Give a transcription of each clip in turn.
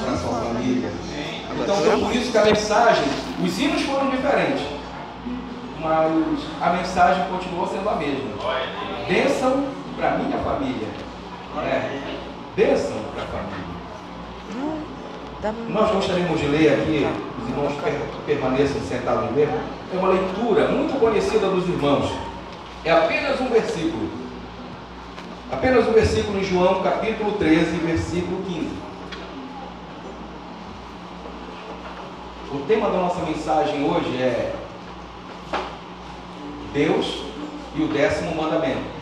para sua família. Então foi por isso que a mensagem, os hinos foram diferentes, mas a mensagem continuou sendo a mesma. Bênção para minha família. Bênção para a família. Nós gostaríamos de ler aqui, os irmãos permaneçam sentados mesmo. É uma leitura muito conhecida dos irmãos. É apenas um versículo. Apenas um versículo em João capítulo 13, versículo 15. O tema da nossa mensagem hoje é Deus e o 10º mandamento.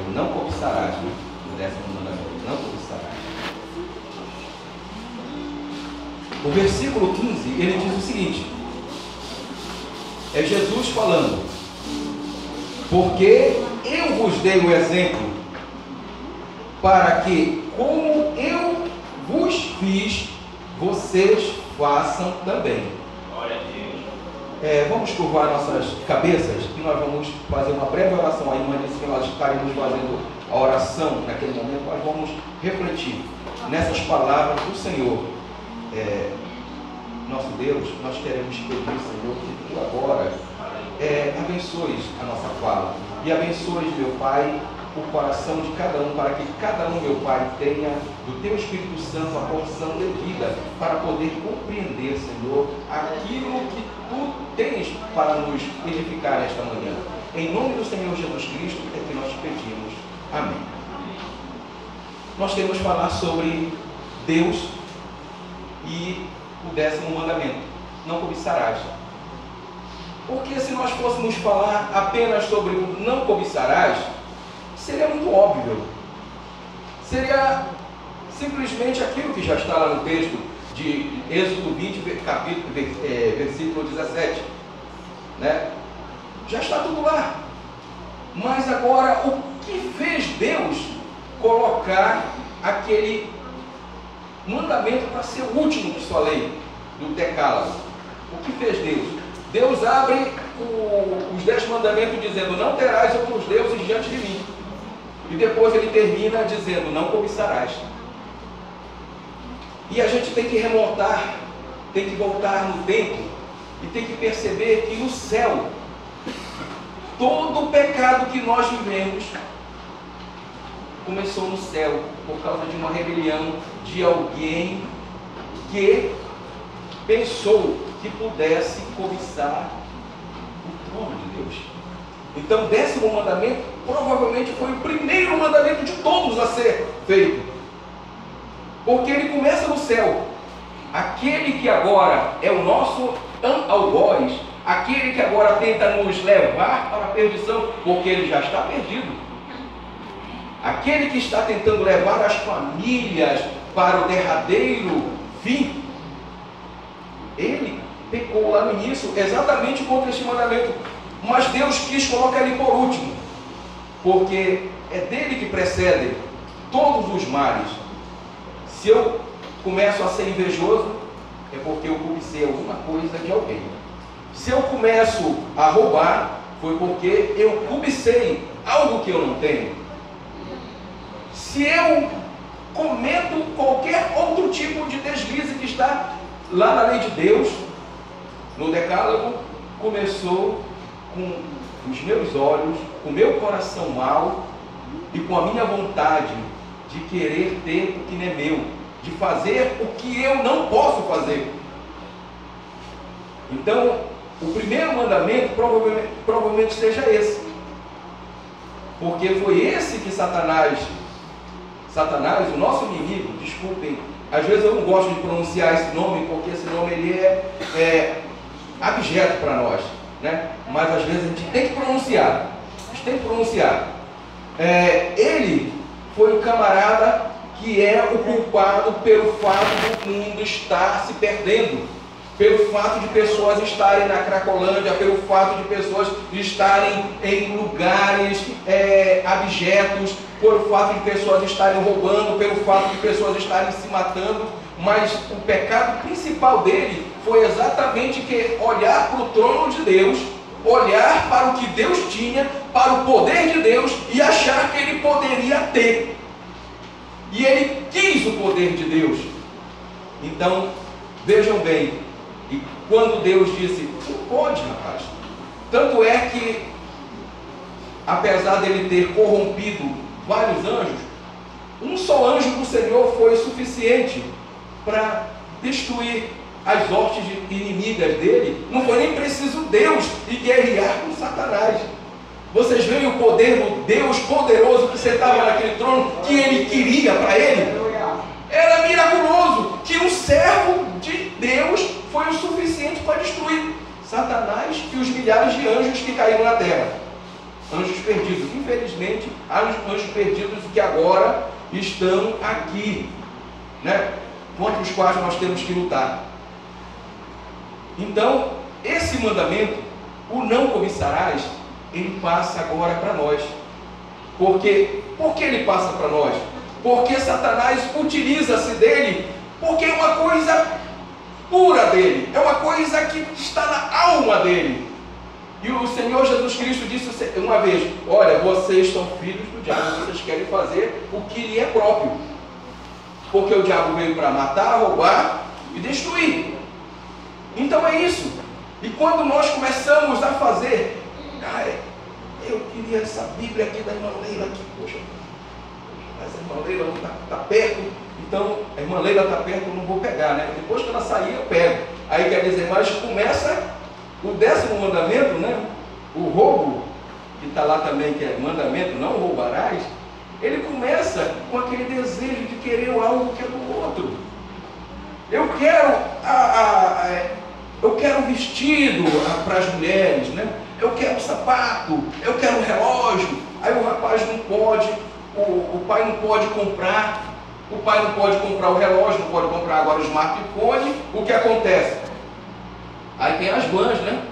O não cobiçarás, né? O 10º mandamento, não cobiçarás. O versículo 15, ele diz o seguinte: é Jesus falando, porque eu vos dei o exemplo, para que, como eu vos fiz, vocês façam também. Vamos curvar nossas cabeças e nós vamos fazer uma breve oração. A irmã disse que nós estaremos fazendo a oração naquele momento. Nós vamos refletir nessas palavras do Senhor. Nosso Deus, nós queremos pedir, Senhor, que tu agora abençoes a nossa fala e abençoes, meu Pai, o coração de cada um, para que cada um, meu Pai, tenha do teu Espírito Santo a porção devida para poder compreender, Senhor, aquilo que tu tens para nos edificar esta manhã. Em nome do Senhor Jesus Cristo é que nós te pedimos. Amém. Nós queremos falar sobre Deus e o 10º mandamento: não cobiçarás. Porque se nós fôssemos falar apenas sobre o não cobiçarás, seria muito óbvio. Seria simplesmente aquilo que já está lá no texto de Êxodo 20, versículo 17. Né? Já está tudo lá. Mas agora, o que fez Deus colocar aquele mandamento para ser o último de sua lei, do Decálogo? O que fez Deus? Deus abre os 10 mandamentos dizendo: não terás outros deuses diante de mim. E depois ele termina dizendo: não cobiçarás. E a gente tem que remontar, tem que voltar no tempo e tem que perceber que no céu, todo o pecado que nós vivemos começou no céu, por causa de uma rebelião de alguém que pensou que pudesse cobiçar o trono de Deus. Então, o 10º mandamento provavelmente foi o primeiro mandamento de todos a ser feito, porque ele começa no céu. Aquele que agora é o nosso algoz, aquele que agora tenta nos levar para a perdição, porque ele já está perdido, aquele que está tentando levar as famílias para o derradeiro fim, ele pecou lá no início exatamente contra este mandamento. Mas Deus quis colocar ele por último, porque é dele que precedem todos os males. Se eu começo a ser invejoso, é porque eu cobicei alguma coisa de alguém. Se eu começo a roubar, foi porque eu cobicei algo que eu não tenho. Se eu cometo qualquer outro tipo de deslize que está lá na lei de Deus, no Decálogo, começou com os meus olhos, com o meu coração mau e com a minha vontade de querer ter o que não é meu, de fazer o que eu não posso fazer. Então, o primeiro mandamento provavelmente seja esse, porque foi esse que Satanás, o nosso inimigo, desculpem, às vezes eu não gosto de pronunciar esse nome, porque esse nome ele é abjeto para nós, né? Mas às vezes a gente tem que pronunciar. Ele foi o camarada que é o culpado pelo fato do mundo estar se perdendo, pelo fato de pessoas estarem na Cracolândia, pelo fato de pessoas estarem em lugares abjetos, pelo fato de pessoas estarem roubando, pelo fato de pessoas estarem se matando. Mas o pecado principal dele foi exatamente que olhar para o trono de Deus, olhar para o que Deus tinha, para o poder de Deus e achar que ele poderia ter. e ele quis o poder de Deus. Então, vejam bem, e quando Deus disse, não pode, rapaz. Tanto é que, apesar dele ter corrompido vários anjos, um só anjo do Senhor foi suficiente para destruir as hostes inimigas dele. Não foi nem preciso Deus e guerrear com Satanás. Vocês veem o poder do Deus poderoso que sentava naquele trono, que ele queria para ele? Era miraculoso que um servo de Deus foi o suficiente para destruir Satanás e os milhares de anjos que caíram na terra. Anjos perdidos, infelizmente, anjos perdidos que agora estão aqui, né? Contra os quais nós temos que lutar. Então, esse mandamento, o não cobiçarás, ele passa agora para nós. Por que ele passa para nós? Porque Satanás utiliza-se dele, porque é uma coisa pura dele, é uma coisa que está na alma dele. E o Senhor Jesus Cristo disse uma vez, olha, vocês são filhos do diabo, vocês querem fazer o que lhe é próprio. Porque o diabo veio para matar, roubar e destruir. Então é isso. E quando nós começamos a fazer, eu queria essa Bíblia aqui da irmã Leila, aqui, poxa, mas a irmã Leila não está perto, então a irmã Leila está perto, eu não vou pegar, né? Depois que ela sair, eu pego. Aí quer dizer, mas começa o 10º mandamento, né? O roubo, que está lá também, que é mandamento, não roubarás. Ele começa com aquele desejo de querer algo que é do outro. Eu quero vestido para as mulheres, né? Eu quero sapato, eu quero relógio. Aí o rapaz não pode, o pai não pode comprar, o pai não pode comprar o relógio, não pode comprar agora o smartphone. O que acontece? Aí tem as vans, né?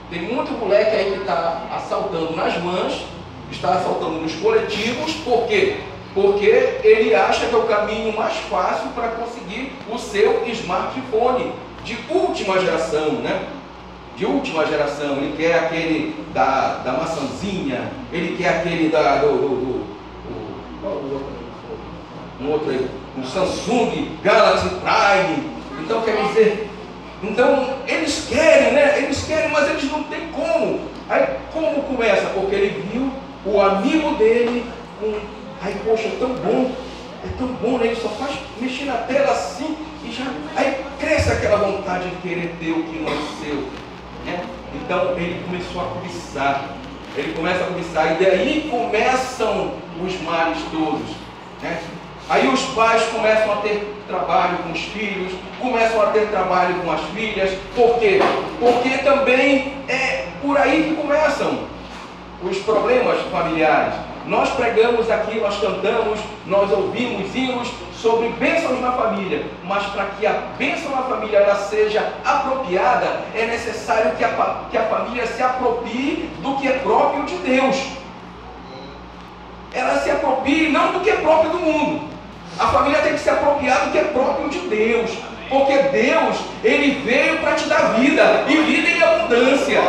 Tem muito moleque aí que está assaltando nas vans, está assaltando nos coletivos. Por quê? Porque ele acha que é o caminho mais fácil para conseguir o seu smartphone de última geração, né? De última geração. Ele quer aquele da maçãzinha, ele quer aquele um Samsung Galaxy Prime. Então quer dizer, então eles querem, né? Eles querem, mas eles não têm como. Aí como começa? Porque ele viu o amigo dele aí, poxa, é tão bom, né? Ele só faz mexer na tela assim e já. Aí cresce aquela vontade de querer ter o que não é seu, né? Então ele começou a cobiçar. Ele começa a cobiçar, e daí começam os males todos, né? Aí os pais começam a ter trabalho com os filhos, começam a ter trabalho com as filhas. Por quê? Porque também é por aí que começam os problemas familiares. Nós pregamos aqui, nós cantamos, nós ouvimos hinos sobre bênçãos na família, mas para que a bênção na família ela seja apropriada, é necessário que a família se aproprie do que é próprio de Deus. Ela se aproprie não do que é próprio do mundo. A família tem que se apropriar do que é próprio de Deus, porque Deus, Ele veio para te dar vida, e vida em abundância.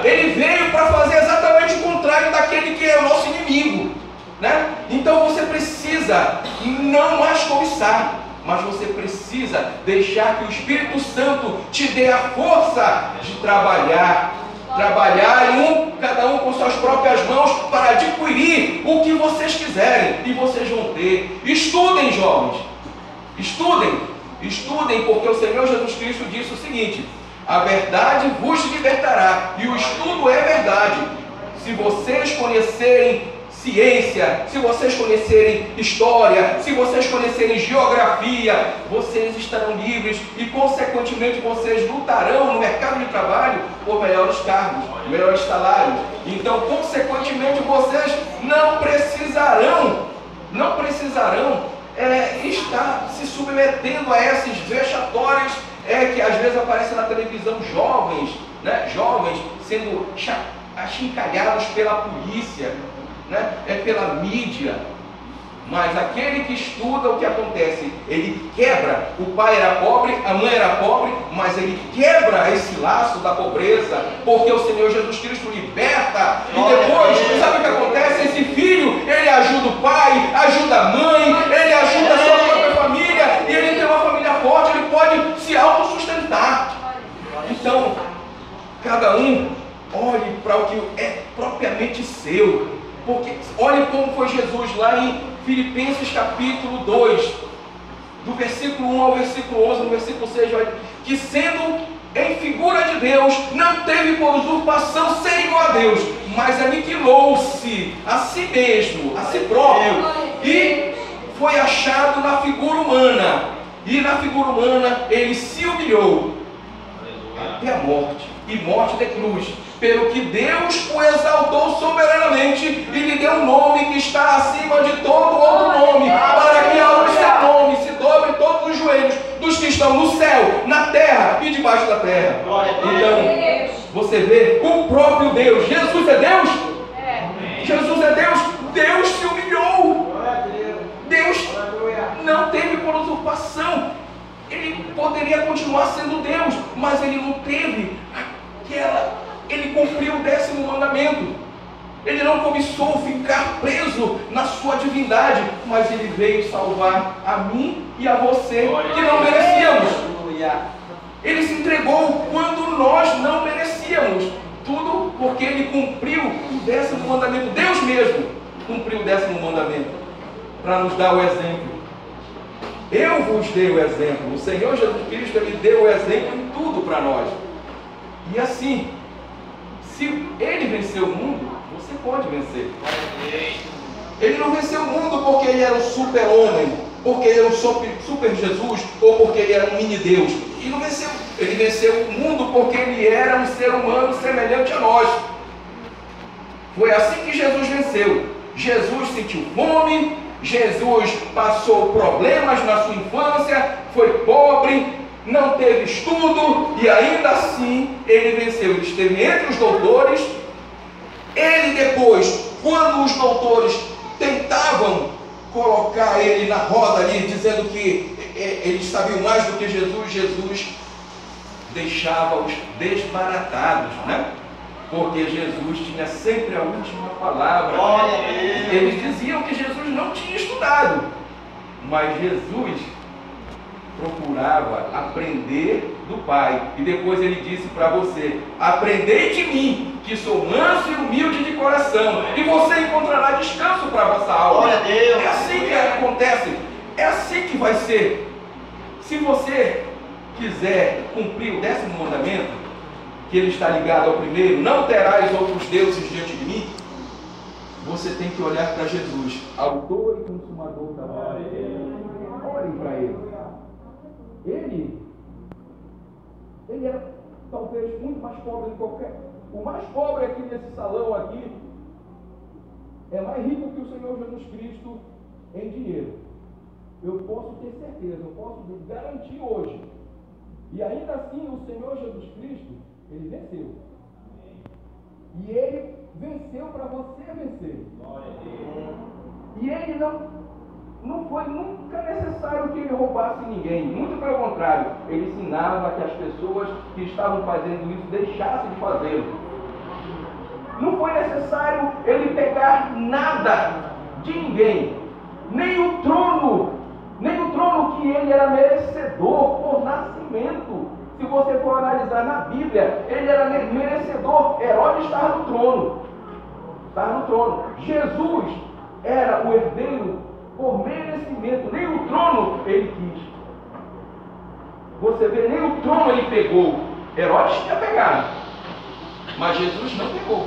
Ele veio para fazer exatamente o contrário daquele que é o nosso inimigo, né? Então você precisa não mais cobiçar, mas você precisa deixar que o Espírito Santo te dê a força de trabalhar cada um com suas próprias mãos, para adquirir o que vocês quiserem, e vocês vão ter. Estudem, jovens, estudem, porque o Senhor Jesus Cristo disse o seguinte: a verdade vos libertará, e o estudo é verdade. Se vocês conhecerem ciência, se vocês conhecerem história, se vocês conhecerem geografia, vocês estarão livres e, consequentemente, vocês lutarão no mercado de trabalho por melhores cargos, melhores salários. Então, consequentemente, vocês não precisarão estar se submetendo a esses vexatórios que às vezes aparecem na televisão, jovens, né? Jovens sendo achincalhados pela polícia, né? Pela mídia. Mas aquele que estuda, o que acontece? Ele quebra. O pai era pobre, a mãe era pobre, mas ele quebra esse laço da pobreza, porque o Senhor Jesus Cristo liberta. E depois, sabe o que acontece? Esse filho, ele ajuda o pai, ajuda a mãe, ele Filipenses capítulo 2, do versículo 1 ao versículo 11, no versículo 6, vai dizer que sendo em figura de Deus, não teve por usurpação ser igual a Deus, mas aniquilou-se a si mesmo, a si próprio, e foi achado na figura humana. E na figura humana ele se humilhou até a morte, e morte de cruz, pelo que Deus o exaltou soberanamente e lhe deu um nome que está acima de todo outro nome, para que ao seu nome se dobre todos os joelhos dos que estão no céu, na terra e debaixo da terra. Então, você vê o próprio Deus. Jesus é Deus? Jesus é Deus. Deus se humilhou. Deus não teve por usurpação. Ele poderia continuar sendo Deus, mas ele não teve aquela... Ele cumpriu o 10º mandamento. Ele não cobiçou ficar preso na sua divindade, mas ele veio salvar a mim e a você, que não merecíamos. Ele se entregou quando nós não merecíamos. Tudo porque ele cumpriu o 10º mandamento. Deus mesmo cumpriu o 10º mandamento para nos dar o exemplo. Eu vos dei o exemplo. O Senhor Jesus Cristo, Ele deu o exemplo em tudo para nós. E assim, se Ele venceu o mundo, você pode vencer. Ele não venceu o mundo porque Ele era um super-homem, porque Ele era um super Jesus, ou porque Ele era um mini-Deus. E não venceu. Ele venceu o mundo porque Ele era um ser humano semelhante a nós. Foi assim que Jesus venceu. Jesus sentiu fome, Jesus passou problemas na sua infância, foi pobre, não teve estudo, e ainda assim ele venceu. Ele esteve entre os doutores. Ele depois, quando os doutores tentavam colocar ele na roda ali, dizendo que eles sabiam mais do que Jesus, Jesus deixava-os desbaratados, né? Porque Jesus tinha sempre a última palavra. Eles diziam que Jesus não tinha estudado, mas Jesus procurava aprender do Pai. E depois ele disse para você: aprendei de mim, que sou manso e humilde de coração, e você encontrará descanso para a vossa alma. É assim que acontece, é assim que vai ser. Se você quiser cumprir o 10º mandamento, que ele está ligado ao primeiro, não terás outros deuses diante de mim, você tem que olhar para Jesus, autor e consumador da fé. Olhem para ele. Ele era talvez muito mais pobre que qualquer... O mais pobre aqui nesse salão aqui é mais rico que o Senhor Jesus Cristo em dinheiro. Eu posso ter certeza, eu posso garantir hoje. E ainda assim o Senhor Jesus Cristo, Ele venceu. E Ele venceu para você vencer. E Ele não foi nunca necessário que Ele roubasse ninguém. Muito pelo contrário, Ele ensinava que as pessoas que estavam fazendo isso deixassem de fazê-lo. Não foi necessário Ele pegar nada de ninguém. Nem o trono que Ele era merecedor por nascimento. Se você for analisar na Bíblia, ele era merecedor. Herodes estava no trono. Jesus era o herdeiro por merecimento. Nem o trono ele quis. Você vê, nem o trono ele pegou. Herodes tinha pegado, mas Jesus não pegou.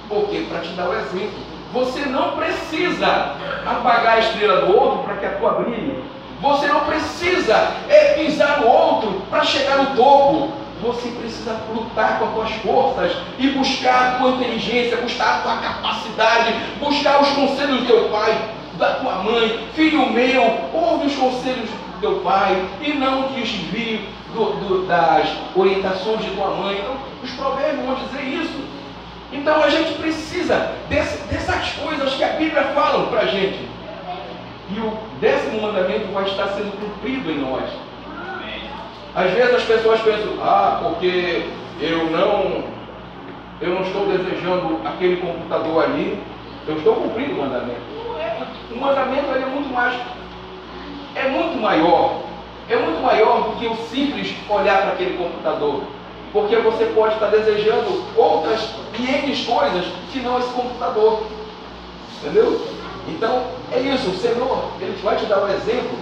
Por quê? Para te dar o exemplo. Você não precisa apagar a estrela do outro para que a tua brilhe. Você não precisa pisar no outro para chegar no topo. Você precisa lutar com as tuas forças e buscar a tua inteligência, buscar a tua capacidade, buscar os conselhos do teu pai, da tua mãe. Filho meu, ouve os conselhos do teu pai e não te desvie das orientações de tua mãe. Então, os provérbios vão dizer isso. Então a gente precisa dessas coisas que a Bíblia fala para a gente. E o 10º mandamento vai estar sendo cumprido em nós. Às vezes as pessoas pensam: porque eu não estou desejando aquele computador ali, eu estou cumprindo o mandamento. O mandamento é muito maior do que o simples olhar para aquele computador. Porque você pode estar desejando outras 500 coisas que não esse computador. Entendeu? Então, É isso, o Senhor, Ele vai te dar um exemplo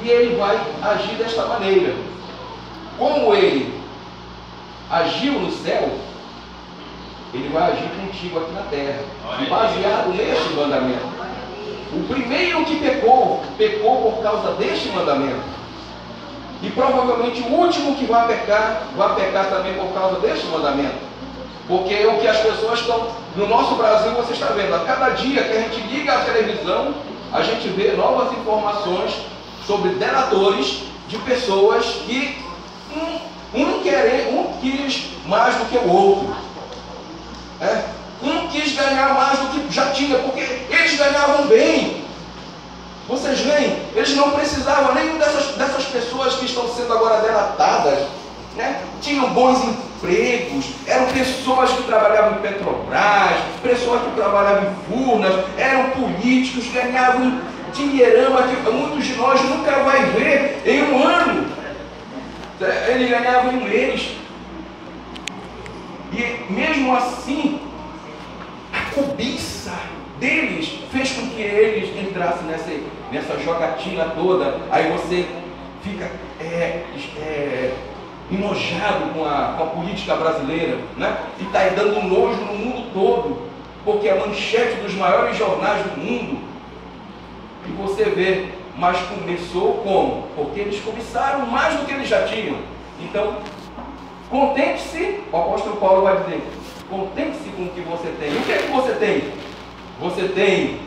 e Ele vai agir desta maneira. Como Ele agiu no céu, Ele vai agir contigo aqui na terra, baseado neste mandamento. O primeiro que pecou por causa deste mandamento. E provavelmente o último que vai pecar também por causa deste mandamento. Porque é o que as pessoas estão, no nosso Brasil, você está vendo, a cada dia que a gente liga a televisão, a gente vê novas informações sobre delatores de pessoas que um quis mais do que o outro. Um quis ganhar mais do que já tinha, porque eles ganhavam bem. Vocês veem, eles não precisavam nem dessas pessoas que estão sendo agora delatadas, né? Tinham bons empregos, eram pessoas que trabalhavam em Petrobras, pessoas que trabalhavam em Furnas, eram políticos, ganhavam dinheirama que muitos de nós nunca vai ver em um ano. Eles ganhavam em um mês. E mesmo assim, a cobiça deles fez com que eles entrassem nessa jogatina toda. Aí você fica enojado com a política brasileira, né? E está dando nojo no mundo todo, porque é a manchete dos maiores jornais do mundo. E você vê, mas começou como? Porque eles cobiçaram mais do que eles já tinham. Então, contente-se, o apóstolo Paulo vai dizer, contente-se com o que você tem. O que é que você tem? Você tem,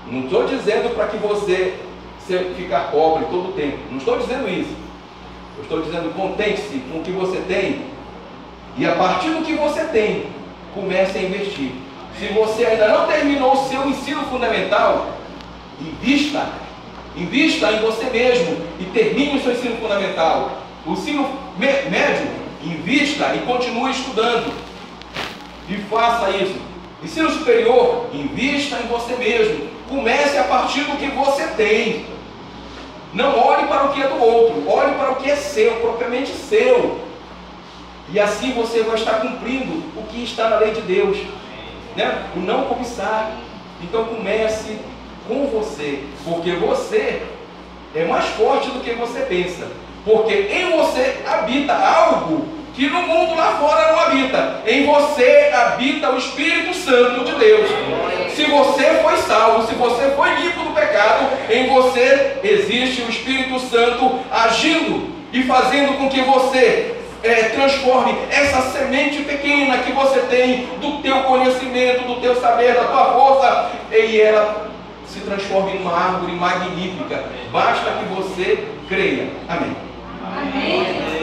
não estou dizendo para que você ficar pobre todo o tempo, não estou dizendo isso. Eu estou dizendo, contente-se com o que você tem, e a partir do que você tem, comece a investir. Se você ainda não terminou o seu ensino fundamental, invista em você mesmo e termine o seu ensino fundamental. O ensino médio, invista e continue estudando e faça isso. Ensino superior, invista em você mesmo. Comece a partir do que você tem. Não olhe para o que é do outro, olhe para o que é seu, propriamente seu. E assim você vai estar cumprindo o que está na lei de Deus, né? O não cobiçar. Então comece com você, porque você é mais forte do que você pensa. Porque em você habita algo que no mundo lá fora não habita. Em você habita o Espírito Santo de Deus. Se você foi salvo, se você foi limpo do pecado, em você existe o Espírito Santo agindo e fazendo com que você transforme essa semente pequena que você tem do teu conhecimento, do teu saber, da tua força, e ela se transforme em uma árvore magnífica. Basta que você creia. Amém. Amém.